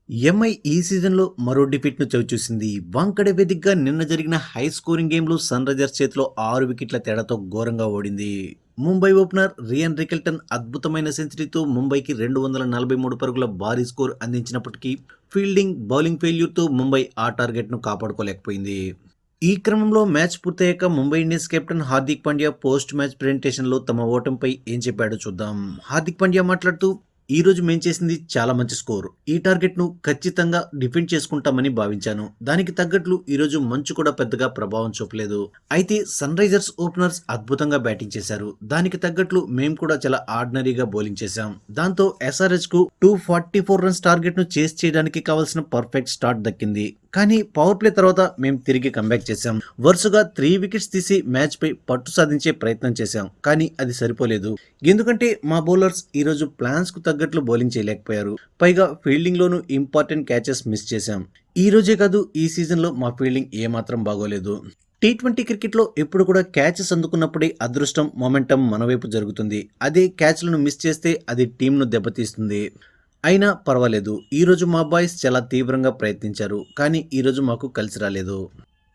MI ఈ సీజన్‌లో మరో డిఫీట్‌ను చవిచూసింది. వాంఖడే వేదికగా నిన్న జరిగిన హై స్కోరింగ్ గేమ్‌లో సన్ రైజర్స్ చేతిలో 6 వికెట్ల తేడాతో ఘోరంగా ఓడింది. ముంబై ఓపెనర్ రియాన్ రికెల్టన్ అద్భుతమైన సెంచరీతో ముంబైకి 243 పరుగుల భారీ స్కోర్ అందించినప్పటికీ ఫీల్డింగ్, బౌలింగ్ ఫెయిల్యూర్‌తో ముంబై ఆ టార్గెట్‌ను కాపాడుకోలేకపోయింది. ఈ క్రమంలో మ్యాచ్ పూర్తయ్యాక Mumbai Indians captain Hardik Pandya post match ప్రెజెంటేషన్‌లో తమ ఓటమిపై ఏం చెప్పాడో చూద్దాం. హార్దిక్ పాండ్యా మాట్లాడుతూ ఈ రోజు మేం చేసింది చాలా మంచి స్కోర్. ఈ టార్గెట్‌ను ఖచ్చితంగా డిఫెండ్ చేసుకుంటామని భావించాను. దానికి తగ్గట్లు ఈరోజు మంచు కూడా పెద్దగా ప్రభావం చూపలేదు. అయితే సన్ రైజర్స్ ఓపెనర్స్ అద్భుతంగా బ్యాటింగ్ చేశారు. దానికి తగ్గట్లు మేం కూడా చాలా ఆర్డినరీగా బౌలింగ్ చేశాం. దాంతో ఎస్ఆర్‌హెచ్‌కు 244 రన్స్ టార్గెట్‌ను చేస్ చేయడానికి కావాల్సిన పర్ఫెక్ట్ స్టార్ట్ దక్కింది. కానీ పవర్ ప్లే తర్వాత మేం తిరిగి కంబ్యాక్ చేశాం. వరుసగా 3 వికెట్స్ తీసి మ్యాచ్‌పై పట్టు సాధించే ప్రయత్నం చేశాం. కానీ అది సరిపోలేదు. ఎందుకంటే మా బౌలర్స్ ఈరోజు ప్లాన్స్‌కు తగ్గట్లు బౌలింగ్ చేయలేకపోయారు. పైగా ఫీల్డింగ్‌లోనూ ఇంపార్టెంట్ క్యాచెస్ మిస్ చేశాం. ఈ రోజే కాదు ఈ సీజన్‌లో మా ఫీల్డింగ్ ఏమాత్రం బాగోలేదు. టీ20 క్రికెట్‌లో ఎప్పుడు కూడా క్యాచెస్ అందుకున్నప్పుడే అదృష్టం, మొమెంటం మన వైపు జరుగుతుంది. అదే క్యాచ్‌లను మిస్ చేస్తే అది టీంను దెబ్బతీస్తుంది. అయినా పర్వాలేదు. ఈరోజు మా బాయ్స్ చాలా తీవ్రంగా ప్రయత్నించారు. కానీ ఈరోజు మాకు కలిసి రాలేదు.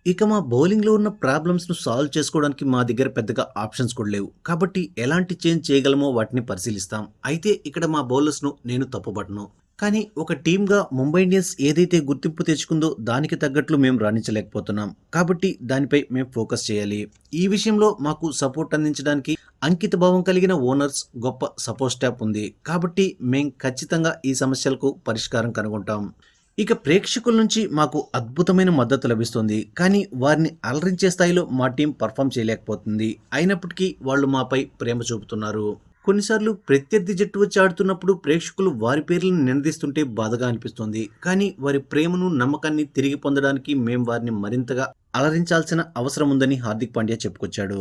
ఇక మా బౌలింగ్‌లో ఉన్న ప్రాబ్లమ్స్‌ను సాల్వ్ చేసుకోవడానికి మా దగ్గర పెద్దగా ఆప్షన్స్ కూడా లేవు. కాబట్టి ఎలాంటి చేంజ్ చేయగలమో వాటిని పరిశీలిస్తాం. అయితే ఇక్కడ మా బౌలర్స్‌ను నేను తప్పుపట్టను. కానీ ఒక టీమ్‌గా ముంబై ఇండియన్స్ ఏదైతే గుర్తింపు తెచ్చుకుందో దానికి తగ్గట్లు మేము రాణించలేకపోతున్నాం. కాబట్టి దానిపై మేము ఫోకస్ చేయాలి. ఈ విషయంలో మాకు సపోర్ట్ అందించడానికి అంకిత భావం కలిగిన ఓనర్స్, గొప్ప సపోర్ట్ స్టాఫ్ ఉంది. కాబట్టి మేం ఖచ్చితంగా ఈ సమస్యలకు పరిష్కారం కనుగొంటాం. ఇక ప్రేక్షకుల నుంచి మాకు అద్భుతమైన మద్దతు లభిస్తుంది. కానీ వారిని అలరించే స్థాయిలో మా టీం పర్ఫామ్ చేయలేకపోతుంది. అయినప్పటికీ వాళ్ళు మాపై ప్రేమ చూపుతున్నారు. కొన్నిసార్లు ప్రత్యర్థి జట్టు వచ్చి ఆడుతున్నప్పుడు ప్రేక్షకులు వారి పేర్లను నినదిస్తుంటే బాధగా అనిపిస్తుంది. కానీ వారి ప్రేమను, నమ్మకాన్ని తిరిగి పొందడానికి మేం వారిని మరింతగా అలరించాల్సిన అవసరం ఉందని హార్దిక్ పాండ్యా చెప్పుకొచ్చాడు.